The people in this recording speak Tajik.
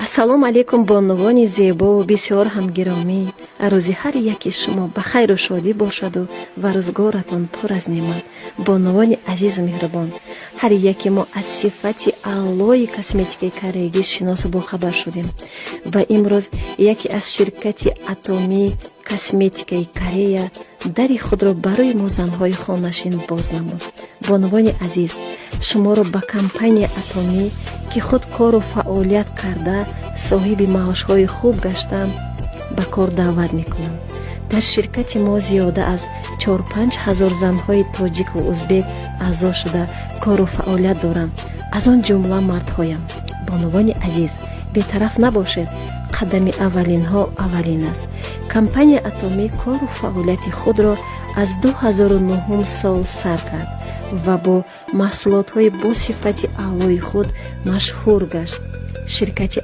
ассалому алайкум бонувони зебову бисёр ҳамгиромӣ. рӯзи ҳар яки шумо ба хайру шодӣ бошаду ва рӯзгоратон пур аз неъмат. бонувони азизу меҳрубон, ҳар яке мо аз сифати аълои косметикаи кореягӣ шиносу бохабар шудем ва имрӯз яке аз ширкати атомии косметикаи Корея дари худро барои мо занҳои хонашин боз намуд. бонувони азиз, шуморо ба компания атомӣ ки худ кору фаъолият карда соҳиби маошҳои хуб гашта ба кор даъват мекунам. дар ширкати мо зиёда аз 4-5 ҳазор занҳои тоҷику узбек аъзо шуда кору фаъолият доранд, аз он ҷумла мардҳоям. бонувони азиз, бетараф набошед, қадами аввалинҳо аввалин аст. компания атомӣ кору фаъолияти худро аз 2009 сол сар кард ва бо маҳсулотҳои бо сифати аълои худ машҳур гашт. ширкати